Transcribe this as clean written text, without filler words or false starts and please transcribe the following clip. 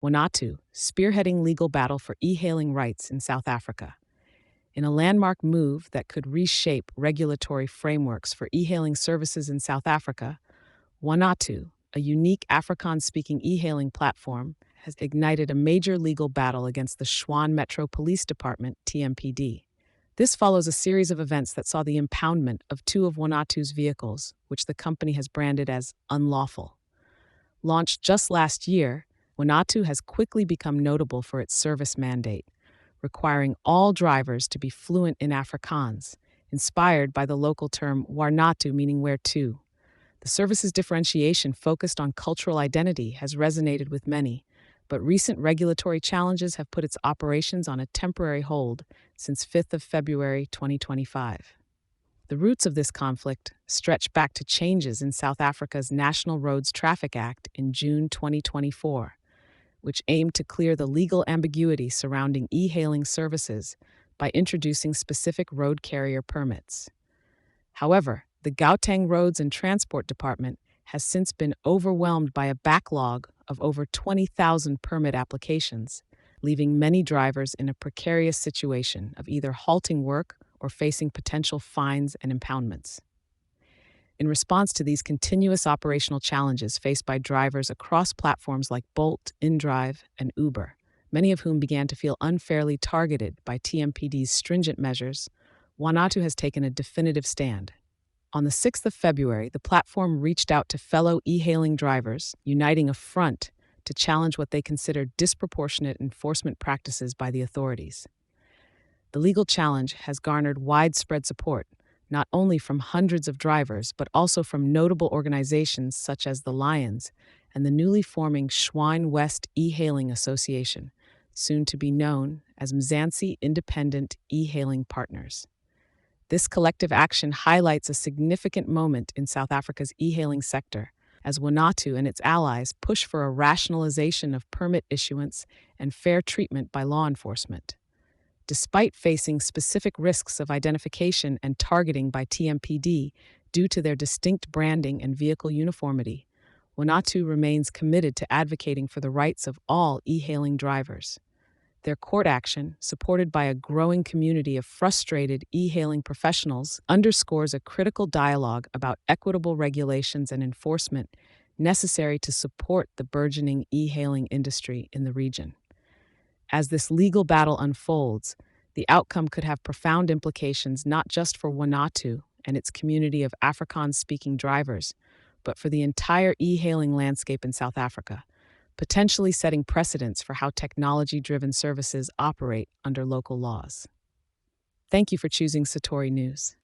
Wanatu, spearheading legal battle for e-hailing rights in South Africa. In a landmark move that could reshape regulatory frameworks for e-hailing services in South Africa, Wanatu, a unique Afrikaans-speaking e-hailing platform, has ignited a major legal battle against the Tshwane Metro Police Department, TMPD. This follows a series of events that saw the impoundment of two of Wanatu's vehicles, which the company has branded as unlawful. Launched just last year, Wanatu has quickly become notable for its service mandate, requiring all drivers to be fluent in Afrikaans, inspired by the local term Wanatu, meaning where to. The service's differentiation focused on cultural identity has resonated with many, but recent regulatory challenges have put its operations on a temporary hold since 5th of February 2025. The roots of this conflict stretch back to changes in South Africa's National Roads Traffic Act in June 2024, which aimed to clear the legal ambiguity surrounding e-hailing services by introducing specific road carrier permits. However, the Gauteng Roads and Transport Department has since been overwhelmed by a backlog of over 20,000 permit applications, leaving many drivers in a precarious situation of either halting work or facing potential fines and impoundments. In response to these continuous operational challenges faced by drivers across platforms like Bolt, InDrive, and Uber, many of whom began to feel unfairly targeted by TMPD's stringent measures, Wanatu has taken a definitive stand. On the 6th of February, the platform reached out to fellow e-hailing drivers, uniting a front to challenge what they considered disproportionate enforcement practices by the authorities. The legal challenge has garnered widespread support, not only from hundreds of drivers, but also from notable organizations such as the Lions and the newly forming Tshwane West E-Hailing Association, soon to be known as Mzansi Independent E-Hailing Partners. This collective action highlights a significant moment in South Africa's e-hailing sector, as Wanatu and its allies push for a rationalization of permit issuance and fair treatment by law enforcement. Despite facing specific risks of identification and targeting by TMPD due to their distinct branding and vehicle uniformity, Wanatu remains committed to advocating for the rights of all e-hailing drivers. Their court action, supported by a growing community of frustrated e-hailing professionals, underscores a critical dialogue about equitable regulations and enforcement necessary to support the burgeoning e-hailing industry in the region. As this legal battle unfolds, the outcome could have profound implications not just for Wanatu and its community of Afrikaans-speaking drivers, but for the entire e-hailing landscape in South Africa, potentially setting precedents for how technology-driven services operate under local laws. Thank you for choosing Satori News.